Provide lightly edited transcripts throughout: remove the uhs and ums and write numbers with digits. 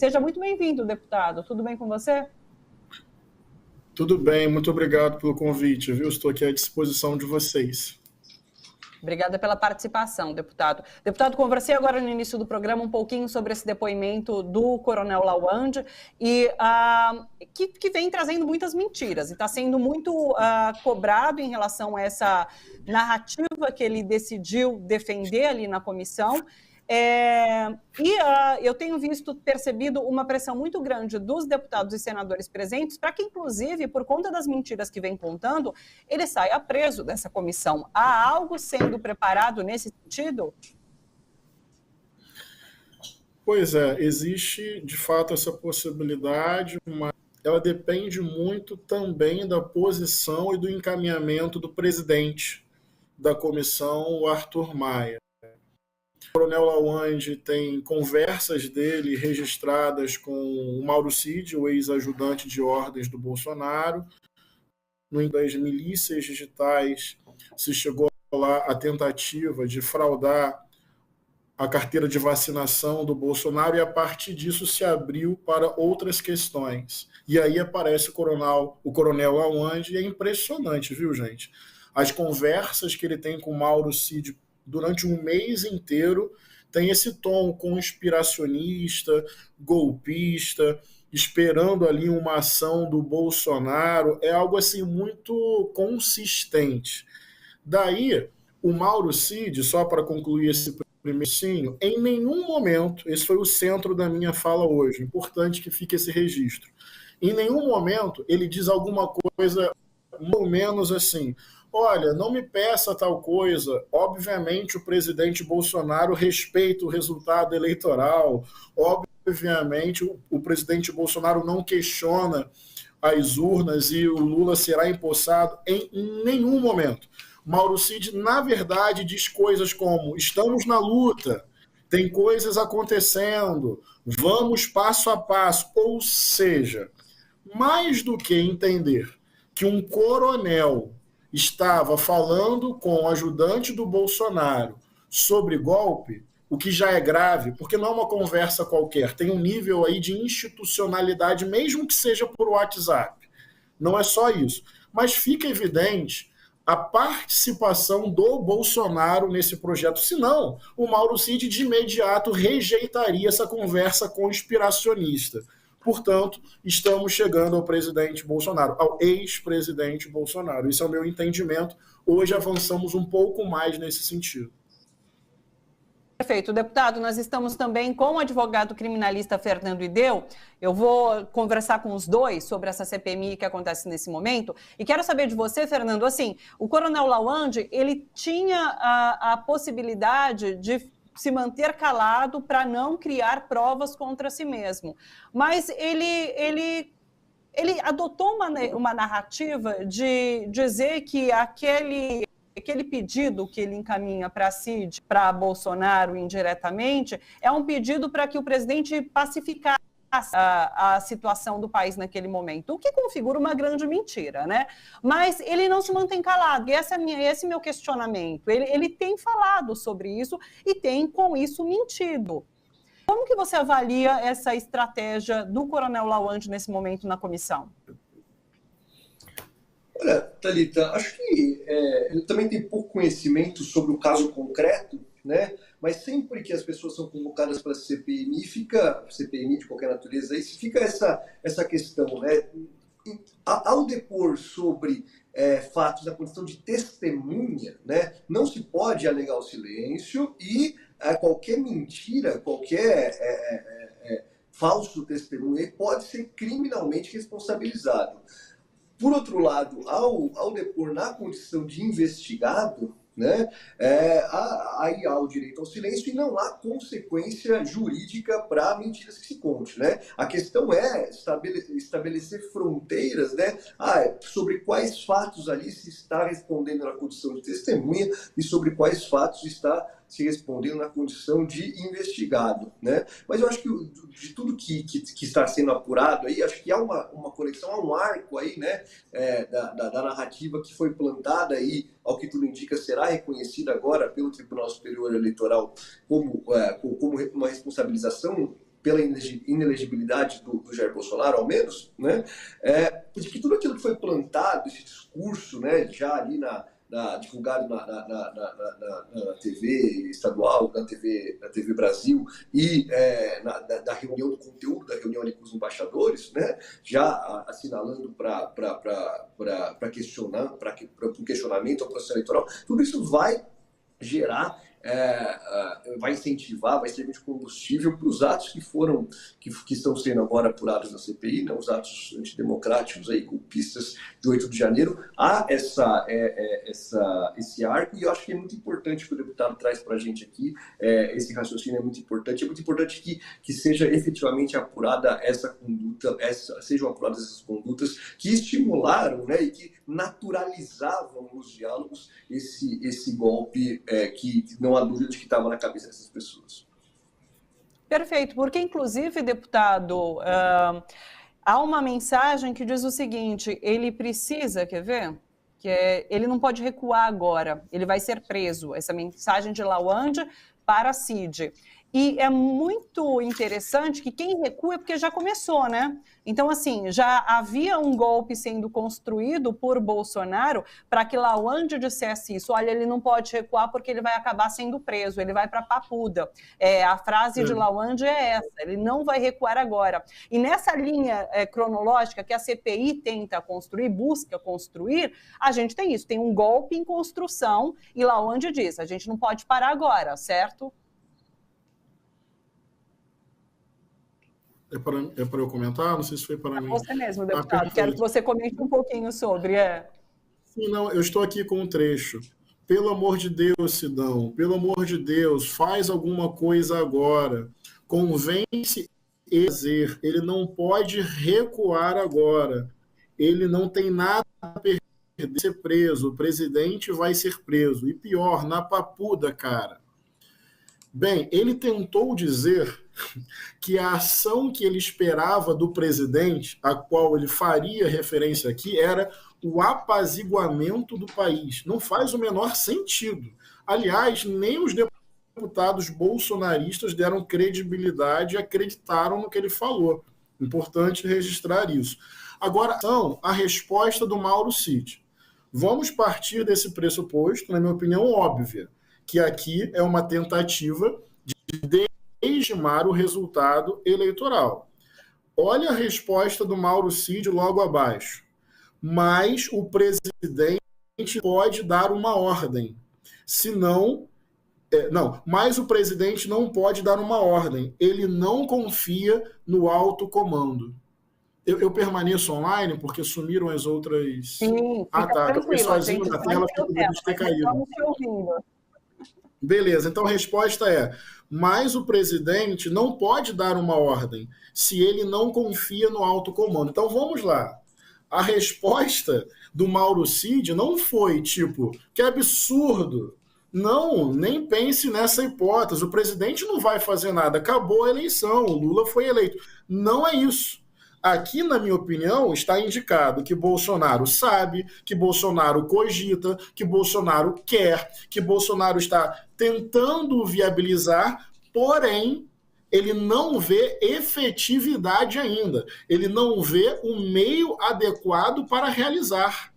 Seja muito bem-vindo, deputado. Tudo bem com você? Tudo bem, muito obrigado pelo convite, viu? Estou aqui à disposição de vocês. Obrigada pela participação, deputado. Deputado, conversei agora no início do programa um pouquinho sobre esse depoimento do Coronel Lawande e que vem trazendo muitas mentiras e está sendo muito cobrado em relação a essa narrativa que ele decidiu defender ali na comissão. Eu tenho percebido uma pressão muito grande dos deputados e senadores presentes para que, inclusive, por conta das mentiras que vem contando, ele saia preso dessa comissão. Há algo sendo preparado nesse sentido? Pois é, existe de fato essa possibilidade, mas ela depende muito também da posição e do encaminhamento do presidente da comissão, o Arthur Maia. O Coronel Lawande tem conversas dele registradas com o Mauro Cid, o ex-ajudante de ordens do Bolsonaro. No das milícias digitais se chegou lá a tentativa de fraudar a carteira de vacinação do Bolsonaro e a partir disso se abriu para outras questões. E aí aparece o Coronel Lawande e é impressionante, viu, gente? As conversas que ele tem com o Mauro Cid durante um mês inteiro tem esse tom conspiracionista, golpista, esperando ali uma ação do Bolsonaro, é algo assim muito consistente. Daí, o Mauro Cid, só para concluir esse primeiro, em nenhum momento, esse foi o centro da minha fala hoje, importante que fique esse registro, em nenhum momento ele diz alguma coisa, ou menos assim, olha, não me peça tal coisa. Obviamente o presidente Bolsonaro respeita o resultado eleitoral. Obviamente o presidente Bolsonaro não questiona as urnas e o Lula será empossado em nenhum momento. Mauro Cid, na verdade, diz coisas como: estamos na luta, tem coisas acontecendo, vamos passo a passo. Ou seja, mais do que entender que um coronel estava falando com o ajudante do Bolsonaro sobre golpe, o que já é grave, porque não é uma conversa qualquer, tem um nível aí de institucionalidade, mesmo que seja por WhatsApp. Não é só isso. Mas fica evidente a participação do Bolsonaro nesse projeto. Senão, o Mauro Cid de imediato rejeitaria essa conversa conspiracionista. Portanto, estamos chegando ao presidente Bolsonaro, ao ex-presidente Bolsonaro. Isso é o meu entendimento. Hoje avançamos um pouco mais nesse sentido. Perfeito. Deputado, nós estamos também com o advogado criminalista Fernando Ideu. Eu vou conversar com os dois sobre essa CPMI que acontece nesse momento. E quero saber de você, Fernando, assim, o Coronel Lawande, ele tinha a possibilidade de se manter calado para não criar provas contra si mesmo. Mas ele adotou uma narrativa de dizer que aquele pedido que ele encaminha para Cid, para Bolsonaro indiretamente, é um pedido para que o presidente pacificasse a situação do país naquele momento, o que configura uma grande mentira, né? Mas ele não se mantém calado, e esse é meu questionamento. Ele tem falado sobre isso e tem, com isso, mentido. Como que você avalia essa estratégia do Coronel Lawande nesse momento na comissão? Olha, Thalita, acho que ele também tem pouco conhecimento sobre o caso concreto, né? Mas sempre que as pessoas são convocadas para a CPMI, fica CPMI de qualquer natureza, aí fica essa questão, né? Ao depor sobre fatos da condição de testemunha, né? Não se pode alegar o silêncio e qualquer mentira, qualquer falso testemunho pode ser criminalmente responsabilizado. Por outro lado, ao depor na condição de investigado, né, aí há o direito ao silêncio e não há consequência jurídica para mentiras que se conte, né? A questão é estabelecer fronteiras, né, sobre quais fatos ali se está respondendo na condição de testemunha e sobre quais fatos está se respondendo na condição de investigado, né? Mas eu acho que de tudo que está sendo apurado aí, acho que há uma conexão, há um arco aí, né, da narrativa que foi plantada aí, ao que tudo indica, será reconhecida agora pelo Tribunal Superior Eleitoral como uma responsabilização pela inelegibilidade do Jair Bolsonaro, ao menos, né, de que tudo aquilo que foi plantado, esse discurso, né, já ali divulgado na TV estadual, na TV Brasil, e da reunião, do conteúdo da reunião ali com os embaixadores, né, já assinalando para o questionamento ao processo eleitoral, tudo isso vai gerar, vai incentivar, vai servir de combustível para os atos que estão sendo agora apurados na CPI, né, os atos antidemocráticos, aí, golpistas do 8 de janeiro. Há esse arco, e eu acho que é muito importante que o deputado traz para a gente aqui, esse raciocínio é muito importante que seja efetivamente apurada essa conduta, sejam apuradas essas condutas que estimularam, né, e que naturalizavam nos diálogos esse golpe que não há dúvida de que estava na cabeça dessas pessoas. Perfeito, porque inclusive, deputado, há uma mensagem que diz o seguinte: ele precisa, quer ver? Ele não pode recuar agora, ele vai ser preso. Essa mensagem de Lawande para Cid. E é muito interessante que quem recua é porque já começou, né? Então, assim, já havia um golpe sendo construído por Bolsonaro para que Lawande dissesse isso. Olha, ele não pode recuar porque ele vai acabar sendo preso, ele vai para Papuda. A frase de Lawande é essa, ele não vai recuar agora. E nessa linha cronológica que a CPI tenta construir, busca construir, a gente tem isso, tem um golpe em construção e Lawande diz, a gente não pode parar agora, certo? É para eu comentar? Não sei se foi para mim. Você mesmo, deputado. Quero que você comente um pouquinho sobre. Sim, não, eu estou aqui com um trecho. Pelo amor de Deus, Sidão, pelo amor de Deus, faz alguma coisa agora. Convence ele a fazer. Ele não pode recuar agora. Ele não tem nada a perder, ser preso. O presidente vai ser preso. E pior, na Papuda, cara. Bem, ele tentou dizer que a ação que ele esperava do presidente, a qual ele faria referência aqui, era o apaziguamento do país. Não faz o menor sentido. Aliás, nem os deputados bolsonaristas deram credibilidade e acreditaram no que ele falou. Importante registrar isso. Agora, a resposta do Mauro Cid. Vamos partir desse pressuposto, na minha opinião, óbvia, que aqui é uma tentativa de legitimar o resultado eleitoral. Olha a resposta do Mauro Cid logo abaixo. Mas o presidente pode dar uma ordem. Senão, mas o presidente não pode dar uma ordem. Ele não confia no alto comando. Eu permaneço online porque sumiram as outras... Sim, Eu fui sozinho na tela porque deveria ter caído. Estamos te ouvindo. Beleza, então a resposta é: mas o presidente não pode dar uma ordem se ele não confia no alto comando. Então vamos lá. A resposta do Mauro Cid não foi tipo, que absurdo. Não, nem pense nessa hipótese. O presidente não vai fazer nada. Acabou a eleição, o Lula foi eleito. Não é isso. Aqui, na minha opinião, está indicado que Bolsonaro sabe, que Bolsonaro cogita, que Bolsonaro quer, que Bolsonaro está tentando viabilizar, porém, ele não vê efetividade ainda. Ele não vê um meio adequado para realizar.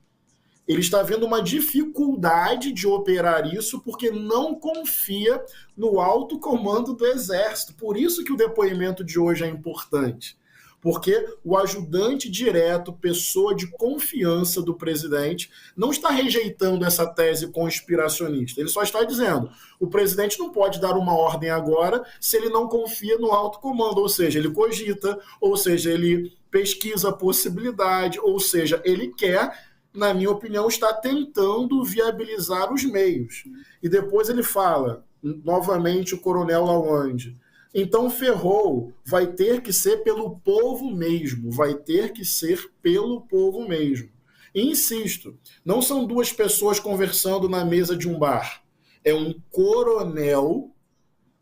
Ele está vendo uma dificuldade de operar isso porque não confia no alto comando do Exército. Por isso que o depoimento de hoje é importante. Porque o ajudante direto, pessoa de confiança do presidente, não está rejeitando essa tese conspiracionista. Ele só está dizendo, o presidente não pode dar uma ordem agora se ele não confia no alto comando, ou seja, ele cogita, ou seja, ele pesquisa a possibilidade, ou seja, ele quer, na minha opinião, está tentando viabilizar os meios. E depois ele fala, novamente o coronel Lawande, então ferrou, vai ter que ser pelo povo mesmo, vai ter que ser pelo povo mesmo. E insisto, não são duas pessoas conversando na mesa de um bar, é um coronel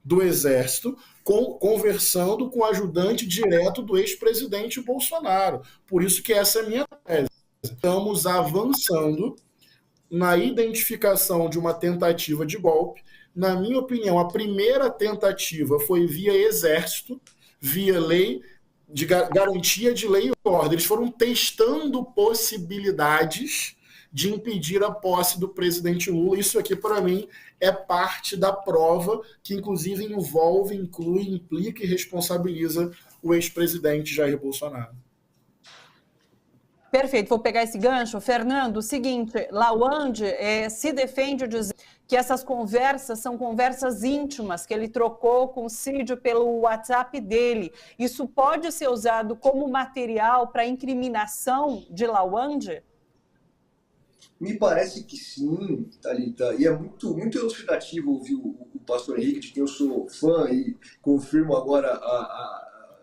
do Exército conversando com o ajudante direto do ex-presidente Bolsonaro. Por isso que essa é a minha tese. Estamos avançando na identificação de uma tentativa de golpe. Na minha opinião, a primeira tentativa foi via Exército, via lei de garantia de lei e ordem. Eles foram testando possibilidades de impedir a posse do presidente Lula. Isso aqui, para mim, é parte da prova que, inclusive, envolve, inclui, implica e responsabiliza o ex-presidente Jair Bolsonaro. Perfeito, vou pegar esse gancho. Fernando, o seguinte, Lawande se defende dizendo que essas conversas são conversas íntimas, que ele trocou com o Cid pelo WhatsApp dele. Isso pode ser usado como material para incriminação de Lawande? Me parece que sim, Thalita, e é muito elucidativo ouvir o pastor Henrique, de quem eu sou fã e confirmo agora,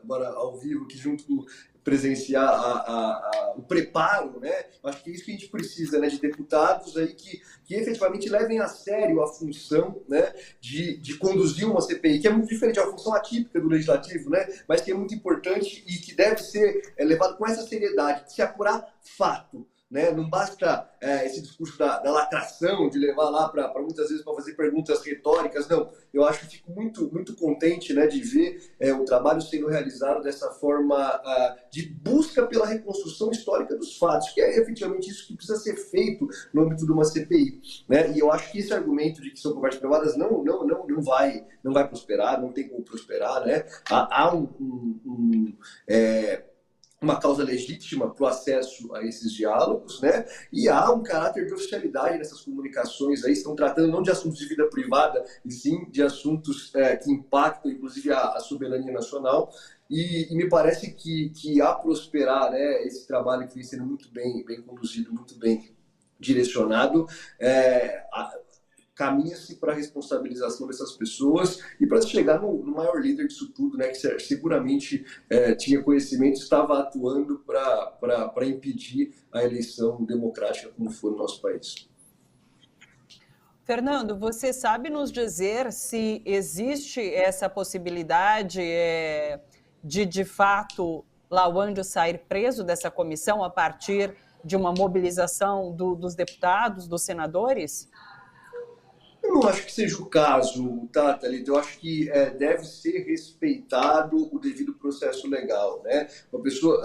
agora ao vivo, que junto com presenciar o preparo, né? Acho que é isso que a gente precisa, né? De deputados aí que efetivamente levem a sério a função, né? De conduzir uma CPI, que é muito diferente, é uma função atípica do legislativo, né? Mas que é muito importante e que deve ser levado com essa seriedade, de se apurar fato. Né? Não basta esse discurso da lacração, de levar lá para muitas vezes para fazer perguntas retóricas, não. Eu acho que fico muito contente, né, de ver o trabalho sendo realizado dessa forma de busca pela reconstrução histórica dos fatos, que é efetivamente isso que precisa ser feito no âmbito de uma CPI. Né? E eu acho que esse argumento de que são conversas privadas não vai prosperar, não tem como prosperar. Né? Há uma causa legítima para o acesso a esses diálogos, né? E há um caráter de oficialidade nessas comunicações aí, estão tratando não de assuntos de vida privada, e sim de assuntos que impactam, inclusive, a soberania nacional, e me parece que a prosperar, né, esse trabalho que vem sendo muito bem conduzido, muito bem direcionado, caminha-se para a responsabilização dessas pessoas e para chegar no maior líder disso tudo, né, que seguramente tinha conhecimento, estava atuando para impedir a eleição democrática como foi no nosso país. Fernando, você sabe nos dizer se existe essa possibilidade de fato, Lawande sair preso dessa comissão a partir de uma mobilização dos deputados, dos senadores? Eu não acho que seja o caso, tá, Thalita? Eu acho que deve ser respeitado o devido processo legal, né? Uma pessoa,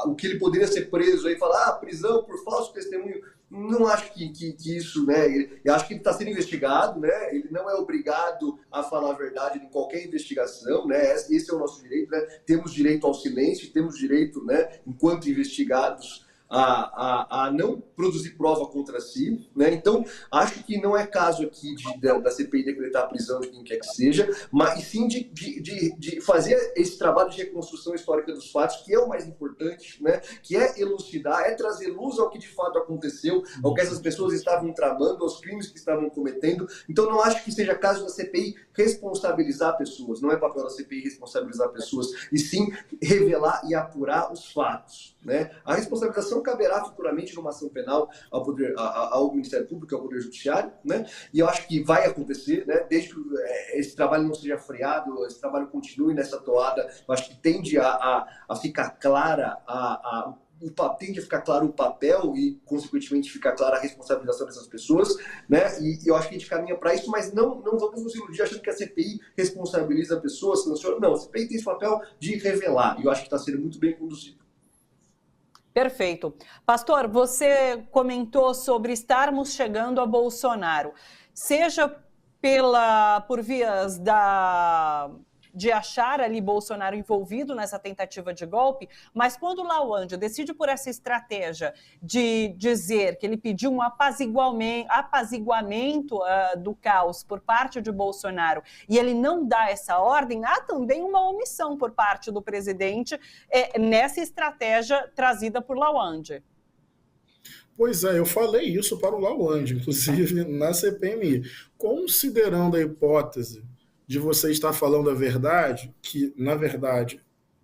o que ele poderia ser preso aí, falar, prisão por falso testemunho, não acho que isso, né? Eu acho que ele está sendo investigado, né? Ele não é obrigado a falar a verdade em qualquer investigação, né? Esse é o nosso direito, né? Temos direito ao silêncio, temos direito, né, enquanto investigados, a não produzir prova contra si, né? Então, acho que não é caso aqui da CPI decretar a prisão de quem quer que seja, mas sim de fazer esse trabalho de reconstrução histórica dos fatos, que é o mais importante, né? Que é elucidar, é trazer luz ao que de fato aconteceu, ao que essas pessoas estavam tramando, aos crimes que estavam cometendo. Então, não acho que seja caso da CPI responsabilizar pessoas, não é papel da CPI responsabilizar pessoas, e sim revelar e apurar os fatos, né? A responsabilização caberá futuramente numa ação penal ao Ministério Público, ao Poder Judiciário, né? E eu acho que vai acontecer, né? Desde que esse trabalho não seja freado, esse trabalho continue nessa toada, eu acho que tende a ficar clara tende a ficar claro o papel e, consequentemente, ficar clara a responsabilização dessas pessoas, né? E eu acho que a gente caminha para isso, mas não vamos nos iludir achando que a CPI responsabiliza a pessoa, sanciona. Não, a CPI tem esse papel de revelar, e eu acho que está sendo muito bem conduzido. Perfeito. Pastor, você comentou sobre estarmos chegando a Bolsonaro, seja por vias de achar ali Bolsonaro envolvido nessa tentativa de golpe, mas quando o Lawande decide por essa estratégia de dizer que ele pediu um apaziguamento do caos por parte de Bolsonaro e ele não dá essa ordem, há também uma omissão por parte do presidente nessa estratégia trazida por Lawande. Pois é, eu falei isso para o Lawande, inclusive na CPMI. Considerando a hipótese de você estar falando a verdade, que na verdade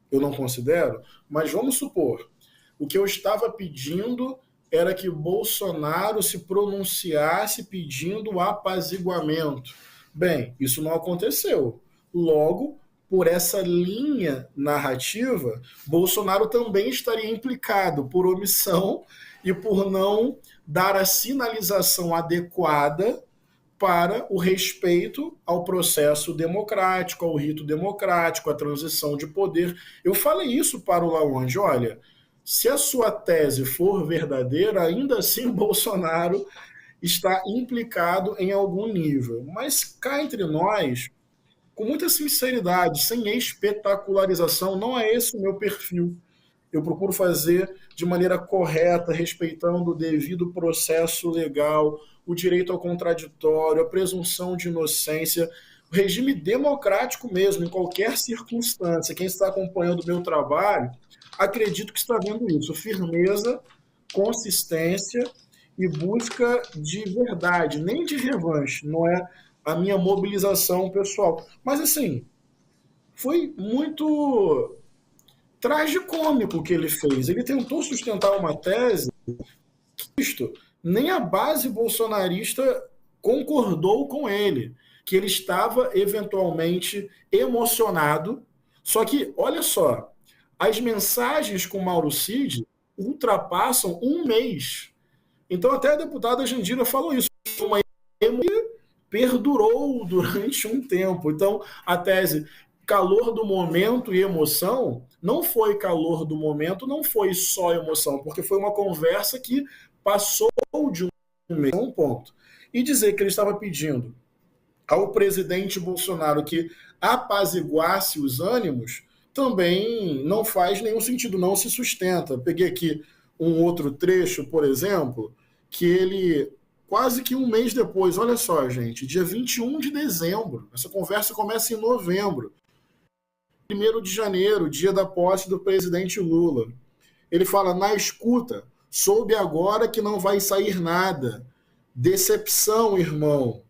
eu não considero, mas vamos supor, o que eu estava pedindo era que Bolsonaro se pronunciasse pedindo o apaziguamento. Bem, isso não aconteceu. Logo, por essa linha narrativa, Bolsonaro também estaria implicado por omissão e por não dar a sinalização adequada para o respeito ao processo democrático, ao rito democrático, à transição de poder. Eu falei isso para o Lawande, olha, se a sua tese for verdadeira, ainda assim o Bolsonaro está implicado em algum nível. Mas cá entre nós, com muita sinceridade, sem espetacularização, não é esse o meu perfil. Eu procuro fazer de maneira correta, respeitando o devido processo legal, o direito ao contraditório, a presunção de inocência, o regime democrático mesmo, em qualquer circunstância. Quem está acompanhando o meu trabalho, acredito que está vendo isso. Firmeza, consistência e busca de verdade, nem de revanche, não é a minha mobilização pessoal. Mas, assim, foi muito tragicômico o que ele fez. Ele tentou sustentar uma tese que isto, nem a base bolsonarista concordou com ele, que ele estava eventualmente emocionado. Só que, olha só, as mensagens com Mauro Cid ultrapassam um mês. Então até a deputada Jandira falou isso. Uma perdurou durante um tempo. Então a tese calor do momento e emoção não foi calor do momento, não foi só emoção, porque foi uma conversa que passou de um ponto. E dizer que ele estava pedindo ao presidente Bolsonaro que apaziguasse os ânimos também não faz nenhum sentido, não se sustenta. Peguei aqui um outro trecho, por exemplo, que ele, quase que um mês depois, olha só, gente, dia 21 de dezembro, essa conversa começa em novembro, 1º de janeiro, dia da posse do presidente Lula. Ele fala, na escuta, soube agora que não vai sair nada. Decepção, irmão.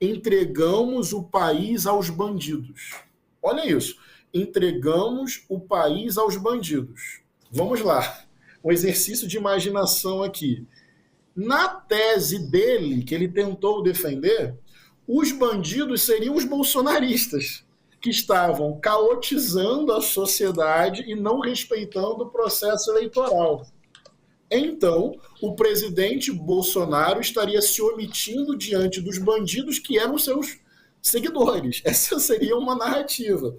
Entregamos o país aos bandidos. Olha isso. Entregamos o país aos bandidos. Vamos lá. Um exercício de imaginação aqui. Na tese dele, que ele tentou defender, os bandidos seriam os bolsonaristas, que estavam caotizando a sociedade e não respeitando o processo eleitoral. Então, o presidente Bolsonaro estaria se omitindo diante dos bandidos que eram seus seguidores. Essa seria uma narrativa.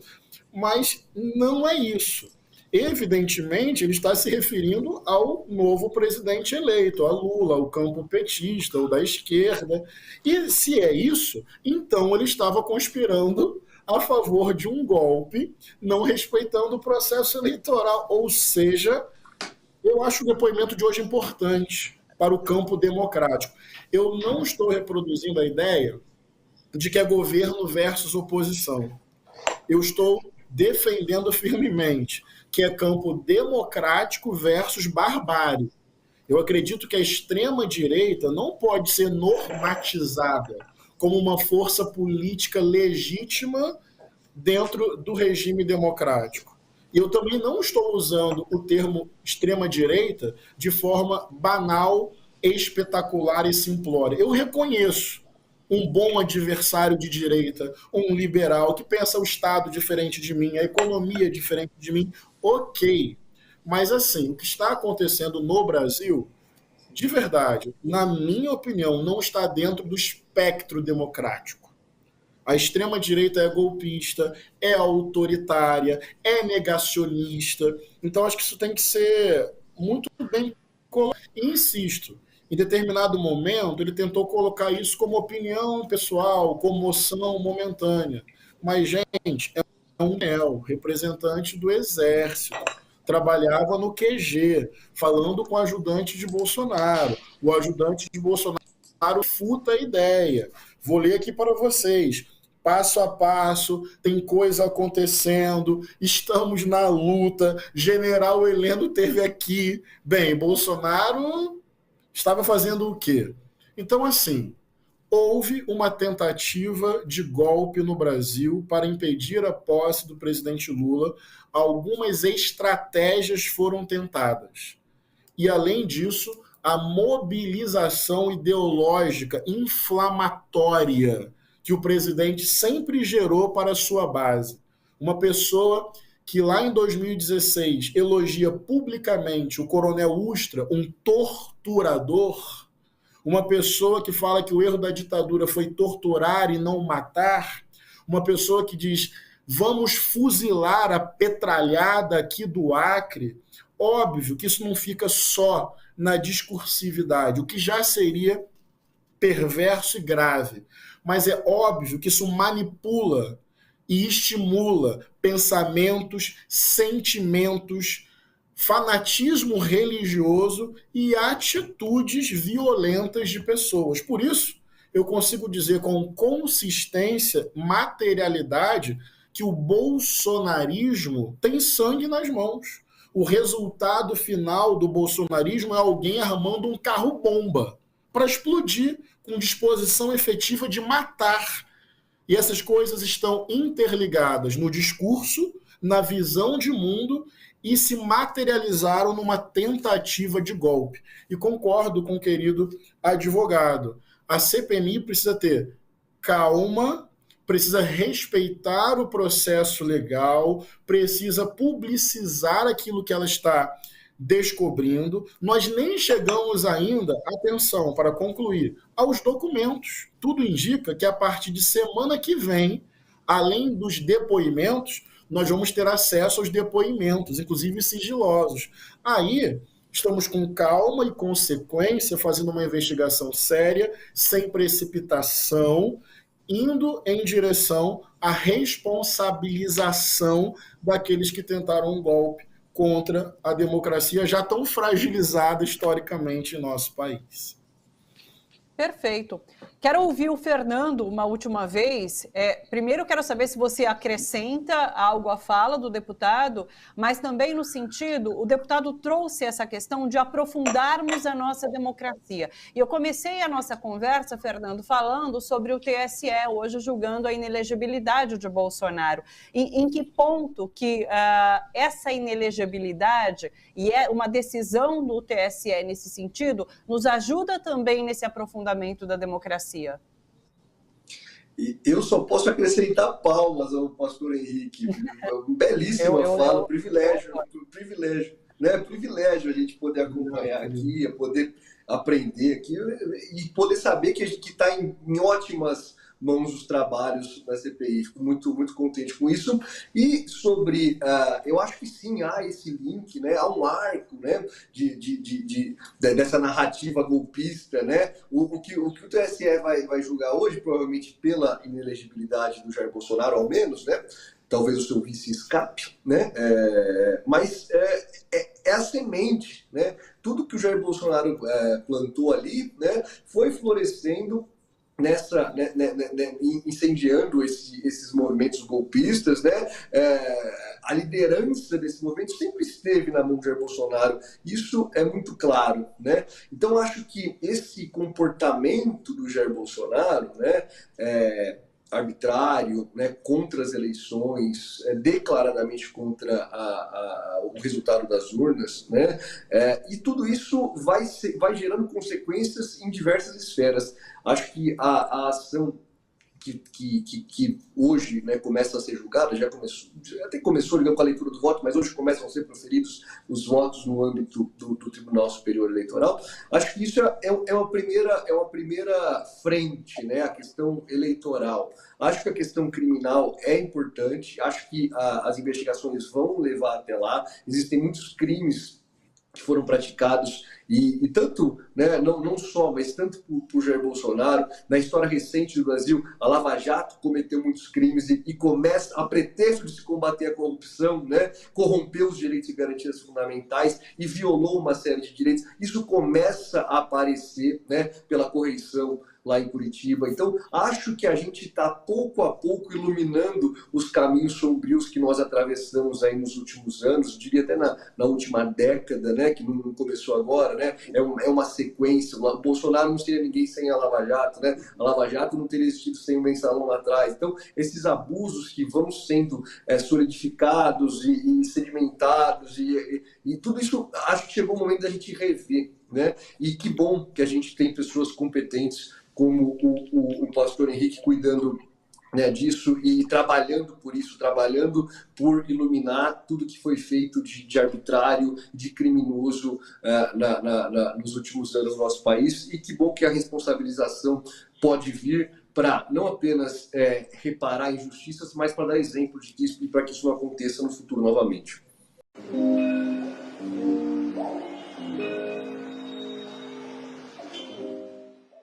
Mas não é isso. Evidentemente, ele está se referindo ao novo presidente eleito, a Lula, ao campo petista, ou da esquerda. E se é isso, então ele estava conspirando a favor de um golpe, não respeitando o processo eleitoral. Ou seja, eu acho o depoimento de hoje importante para o campo democrático. Eu não estou reproduzindo a ideia de que é governo versus oposição. Eu estou defendendo firmemente que é campo democrático versus barbárie. Eu acredito que a extrema-direita não pode ser normatizada como uma força política legítima dentro do regime democrático. E eu também não estou usando o termo extrema-direita de forma banal, espetacular e simplória. Eu reconheço um bom adversário de direita, um liberal que pensa o Estado diferente de mim, a economia diferente de mim, ok. Mas assim, o que está acontecendo no Brasil, de verdade, na minha opinião, não está dentro do espectro democrático. A extrema-direita é golpista, é autoritária, é negacionista. Então, acho que isso tem que ser muito bem colocado. E insisto, em determinado momento, ele tentou colocar isso como opinião pessoal, comoção momentânea. Mas, gente, é um representante do Exército. Trabalhava no QG, falando com o ajudante de Bolsonaro. O ajudante de Bolsonaro futa a ideia. Vou ler aqui para vocês. Passo a passo, tem coisa acontecendo, estamos na luta, General Heleno teve aqui. Bem, Bolsonaro estava fazendo o quê? Então, assim, houve uma tentativa de golpe no Brasil para impedir a posse do presidente Lula. Algumas estratégias foram tentadas. E, além disso, a mobilização ideológica inflamatória que o presidente sempre gerou para a sua base. Uma pessoa que lá em 2016 elogia publicamente o coronel Ustra, um torturador, uma pessoa que fala que o erro da ditadura foi torturar e não matar, uma pessoa que diz vamos fuzilar a petralhada aqui do Acre. Óbvio que isso não fica só na discursividade, o que já seria perverso e grave, mas é óbvio que isso manipula e estimula pensamentos, sentimentos, fanatismo religioso e atitudes violentas de pessoas. Por isso, eu consigo dizer com consistência, materialidade, que o bolsonarismo tem sangue nas mãos. O resultado final do bolsonarismo é alguém armando um carro-bomba para explodir com disposição efetiva de matar. E essas coisas estão interligadas no discurso, na visão de mundo e se materializaram numa tentativa de golpe. E concordo com o querido advogado. A CPMI precisa ter calma, precisa respeitar o processo legal, precisa publicizar aquilo que ela está descobrindo. Nós nem chegamos ainda, atenção, para concluir, aos documentos. Tudo indica que a partir de semana que vem, além dos depoimentos, nós vamos ter acesso aos depoimentos, inclusive sigilosos. Aí, estamos com calma e consequência, fazendo uma investigação séria, sem precipitação, indo em direção à responsabilização daqueles que tentaram um golpe contra a democracia já tão fragilizada historicamente em nosso país. Perfeito. Quero ouvir o Fernando uma última vez. Primeiro, quero saber se você acrescenta algo à fala do deputado, mas também no sentido, o deputado trouxe essa questão de aprofundarmos a nossa democracia. E eu comecei a nossa conversa, Fernando, falando sobre o TSE, hoje julgando a inelegibilidade de Bolsonaro. Em que ponto que essa inelegibilidade e uma decisão do TSE nesse sentido nos ajuda também nesse aprofundamento da democracia? E eu só posso acrescentar palmas ao pastor Henrique. Belíssima fala, privilégio, né? Privilégio a gente poder acompanhar aqui, poder aprender aqui e poder saber que a gente está em ótimas mãos os trabalhos da CPI. Fico muito, muito contente com isso. E sobre, eu acho que sim, há esse link, né? Há um arco, né? Dessa narrativa golpista, né? O que o TSE vai julgar hoje, provavelmente pela inelegibilidade do Jair Bolsonaro, ao menos, né? Talvez o seu vice escape, né? Mas é a semente, né? Tudo que o Jair Bolsonaro plantou ali, né? Foi florescendo incendiando esses movimentos golpistas, né? A liderança desse movimento sempre esteve na mão de Jair Bolsonaro. Isso é muito claro, né? Então, acho que esse comportamento do Jair Bolsonaro, né? Arbitrário, né, contra as eleições, declaradamente contra o resultado das urnas, né, e tudo isso vai gerando consequências em diversas esferas. Acho que a ação que hoje, né, começa a ser julgada, até começou ligando com a leitura do voto, mas hoje começam a ser proferidos os votos no âmbito do Tribunal Superior Eleitoral. Acho que isso é uma primeira frente, né, a questão eleitoral. Acho que a questão criminal é importante, acho que as investigações vão levar até lá. Existem muitos crimes que foram praticados e tanto, né, não só, mas tanto por Jair Bolsonaro. Na história recente do Brasil, a Lava Jato cometeu muitos crimes e começa, a pretexto de se combater a corrupção, né, corrompeu os direitos e garantias fundamentais e violou uma série de direitos. Isso começa a aparecer, né, pela correição lá em Curitiba. Então, acho que a gente está pouco a pouco iluminando os caminhos sombrios que nós atravessamos aí nos últimos anos, diria até na última década, né, que não começou agora, né, é uma sequência. O Bolsonaro não seria ninguém sem a Lava Jato, né, a Lava Jato não teria existido sem o Mensalão lá atrás. Então, esses abusos que vão sendo solidificados e sedimentados e tudo isso, acho que chegou o momento da gente rever, né, e que bom que a gente tem pessoas competentes como o pastor Henrique cuidando né, disso e trabalhando por isso, trabalhando por iluminar tudo que foi feito de arbitrário, de criminoso nos últimos anos no nosso país. E que bom que a responsabilização pode vir para não apenas reparar injustiças, mas para dar exemplo de que para que isso não aconteça no futuro novamente.